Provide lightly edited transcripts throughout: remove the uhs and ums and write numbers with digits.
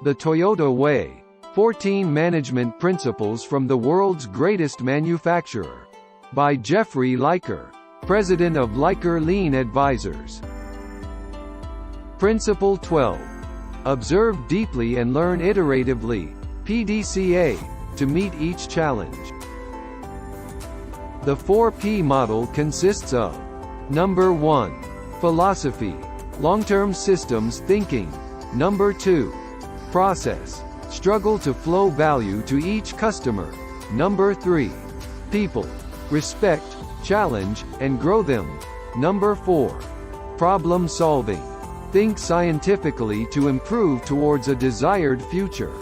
The Toyota Way. 14 Management Principles from the World's Greatest Manufacturer. By Jeffrey Liker, President of Liker Lean Advisors. Principle 12. Observe deeply and learn iteratively, PDCA, to meet each challenge. The 4P model consists of: Number 1. Philosophy, long-term systems thinking. Number 2. Process, struggle to flow value to each customer. Number 3. People, respect, challenge, and grow them. Number 4. Problem solving, think scientifically to improve towards a desired future.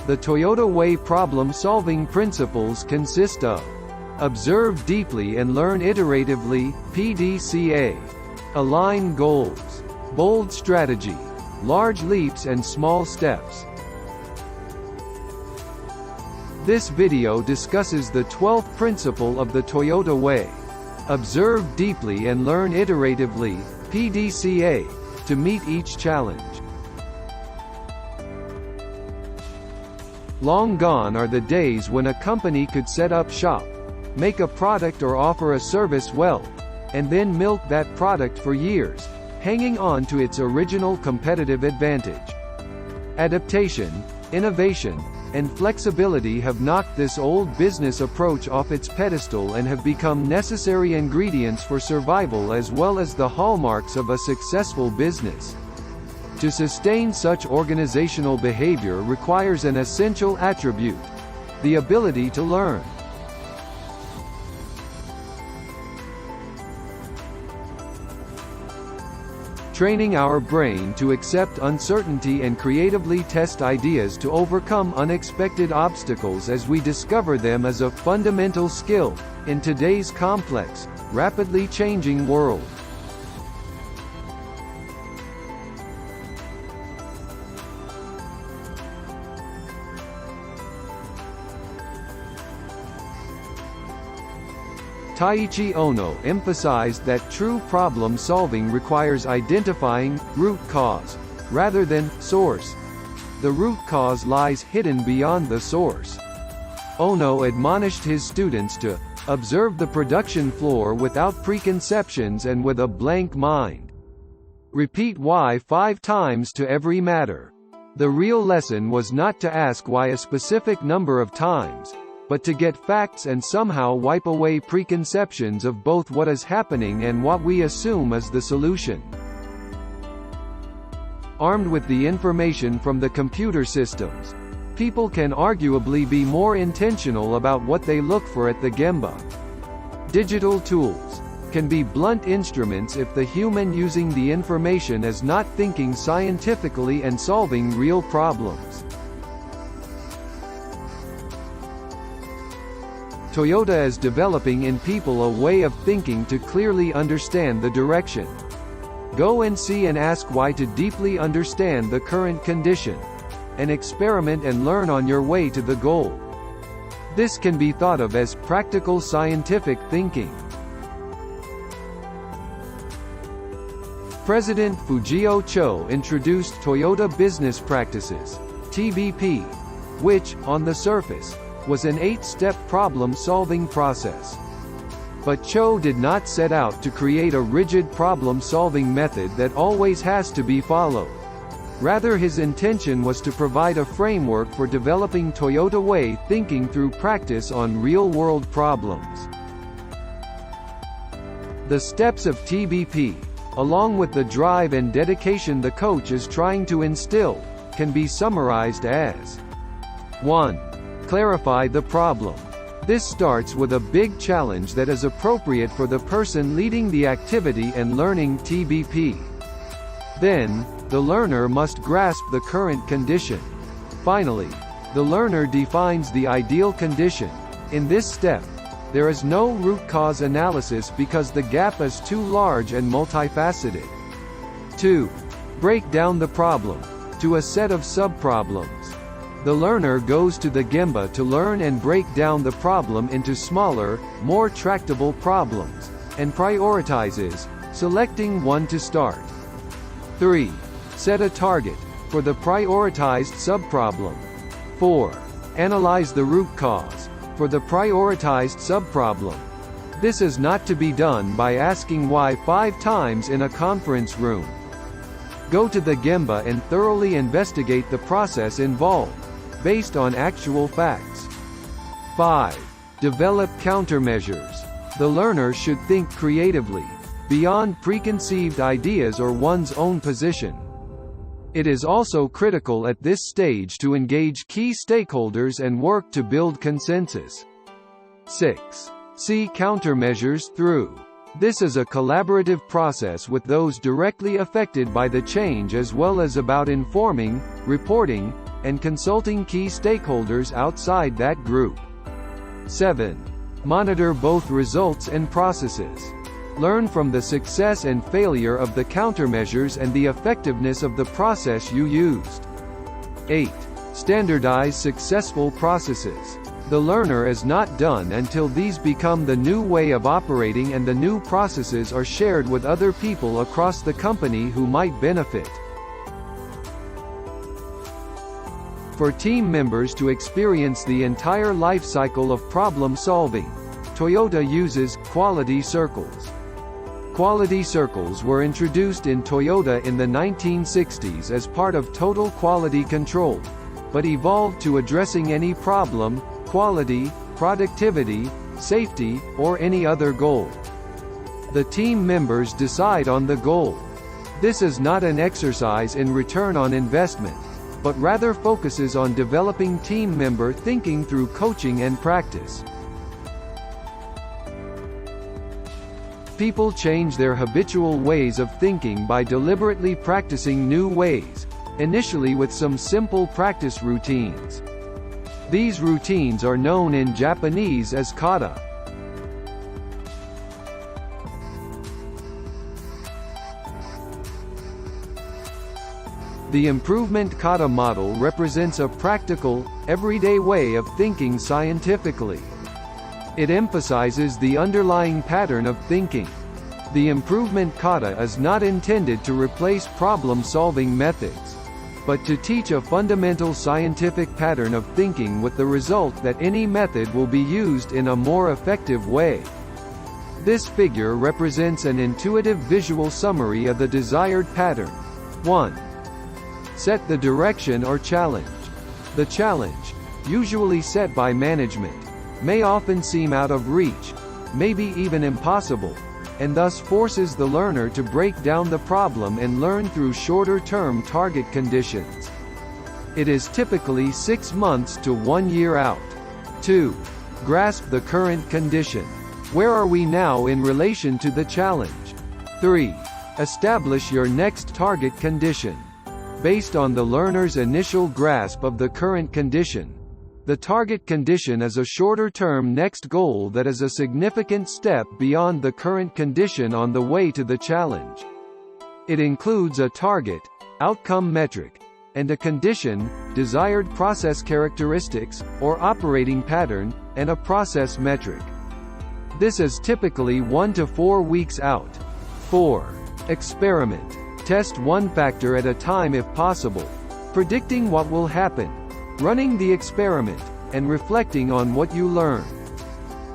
The Toyota Way problem-solving principles consist of: observe deeply and learn iteratively, PDCA. Align goals, bold strategy, large leaps and small steps. This video discusses the 12th principle of the Toyota Way. Observe deeply and learn iteratively, PDCA, to meet each challenge. Long gone are the days when a company could set up shop, make a product or offer a service well, and then milk that product for years, hanging on to its original competitive advantage. Adaptation, innovation, and flexibility have knocked this old business approach off its pedestal and have become necessary ingredients for survival as well as the hallmarks of a successful business. To sustain such organizational behavior requires an essential attribute: the ability to learn. Training our brain to accept uncertainty and creatively test ideas to overcome unexpected obstacles as we discover them is a fundamental skill in today's complex, rapidly changing world. Taiichi Ohno emphasized that true problem-solving requires identifying root cause, rather than source. The root cause lies hidden beyond the source. Ohno admonished his students to observe the production floor without preconceptions and with a blank mind. Repeat why 5 times to every matter. The real lesson was not to ask why a specific number of times, but to get facts and somehow wipe away preconceptions of both what is happening and what we assume is the solution. Armed with the information from the computer systems, people can arguably be more intentional about what they look for at the gemba. Digital tools can be blunt instruments if the human using the information is not thinking scientifically and solving real problems. Toyota is developing in people a way of thinking to clearly understand the direction. Go and see and ask why to deeply understand the current condition, and experiment and learn on your way to the goal. This can be thought of as practical scientific thinking. President Fujio Cho introduced Toyota Business Practices, TBP, which, on the surface, was an 8-step problem-solving process. But Cho did not set out to create a rigid problem-solving method that always has to be followed. Rather, his intention was to provide a framework for developing Toyota Way thinking through practice on real-world problems. The steps of TBP, along with the drive and dedication the coach is trying to instill, can be summarized as: 1. Clarify the problem. This starts with a big challenge that is appropriate for the person leading the activity and learning TBP. Then, the learner must grasp the current condition. Finally, the learner defines the ideal condition. In this step, there is no root cause analysis because the gap is too large and multifaceted. 2. Break down the problem to a set of subproblems. The learner goes to the gemba to learn and break down the problem into smaller, more tractable problems, and prioritizes, selecting one to start. 3. Set a target for the prioritized subproblem. 4. Analyze the root cause for the prioritized subproblem. This is not to be done by asking why 5 times in a conference room. Go to the Gemba and thoroughly investigate the process involved, based on actual facts. 5. Develop countermeasures. The learner should think creatively, beyond preconceived ideas or one's own position. It is also critical at this stage to engage key stakeholders and work to build consensus. 6. See countermeasures through. This is a collaborative process with those directly affected by the change as well as about informing, reporting, and consulting key stakeholders outside that group. 7. Monitor both results and processes. Learn from the success and failure of the countermeasures and the effectiveness of the process you used. 8. Standardize successful processes. The learner is not done until these become the new way of operating and the new processes are shared with other people across the company who might benefit. For team members to experience the entire life cycle of problem solving, Toyota uses quality circles. Quality circles were introduced in Toyota in the 1960s as part of total quality control, but evolved to addressing any problem, quality, productivity, safety, or any other goal. The team members decide on the goal. This is not an exercise in return on investment, but rather focuses on developing team member thinking through coaching and practice. People change their habitual ways of thinking by deliberately practicing new ways, initially with some simple practice routines. These routines are known in Japanese as kata. The improvement kata model represents a practical, everyday way of thinking scientifically. It emphasizes the underlying pattern of thinking. The improvement kata is not intended to replace problem-solving methods, but to teach a fundamental scientific pattern of thinking with the result that any method will be used in a more effective way. This figure represents an intuitive visual summary of the desired pattern. 1. Set the direction or challenge. The challenge, usually set by management, may often seem out of reach, maybe even impossible, and thus forces the learner to break down the problem and learn through shorter-term target conditions. It is typically 6 months to 1 year out. 2. Grasp the current condition. Where are we now in relation to the challenge? 3. Establish your next target condition. Based on the learner's initial grasp of the current condition, the target condition is a shorter-term next goal that is a significant step beyond the current condition on the way to the challenge. It includes a target, outcome metric, and a condition, desired process characteristics, or operating pattern, and a process metric. This is typically 1 to 4 weeks out. 4. Experiment. Test one factor at a time if possible, predicting what will happen, running the experiment, and reflecting on what you learn.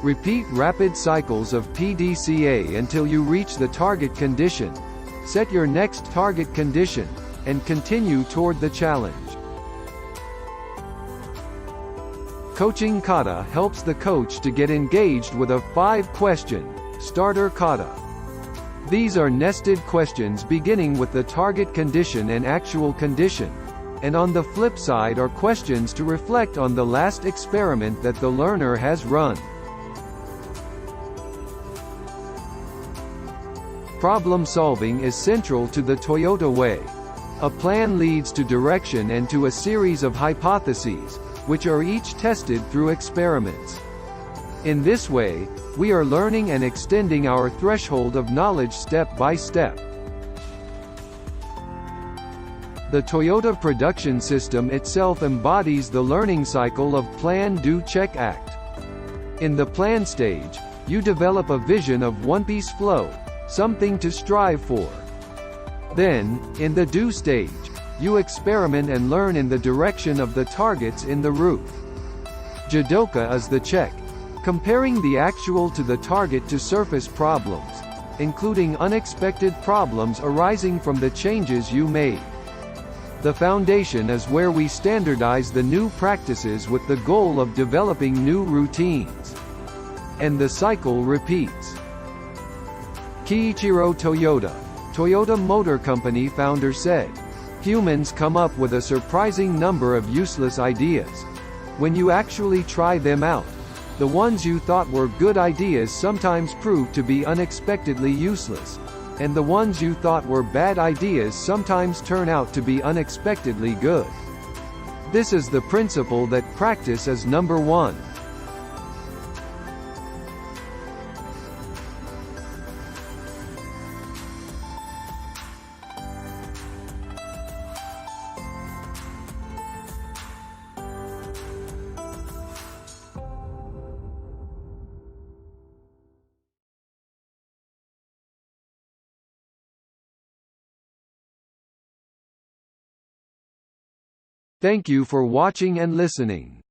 Repeat rapid cycles of PDCA until you reach the target condition. Set your next target condition, and continue toward the challenge. Coaching kata helps the coach to get engaged with a 5-question starter kata. These are nested questions beginning with the target condition and actual condition, and on the flip side are questions to reflect on the last experiment that the learner has run. Problem solving is central to the Toyota way. A plan leads to direction and to a series of hypotheses, which are each tested through experiments. In this way, we are learning and extending our threshold of knowledge step by step. The Toyota production system itself embodies the learning cycle of Plan, Do, Check, Act. In the plan stage, you develop a vision of one-piece flow, something to strive for. Then, in the do stage, you experiment and learn in the direction of the targets in the route. Jidoka is the check, comparing the actual to the target to surface problems, including unexpected problems arising from the changes you made. The foundation is where we standardize the new practices with the goal of developing new routines. And the cycle repeats. Kiichiro Toyota Motor Company founder said, "Humans come up with a surprising number of useless ideas. When you actually try them out, the ones you thought were good ideas sometimes prove to be unexpectedly useless, and the ones you thought were bad ideas sometimes turn out to be unexpectedly good." This is the principle that practice is number one. Thank you for watching and listening.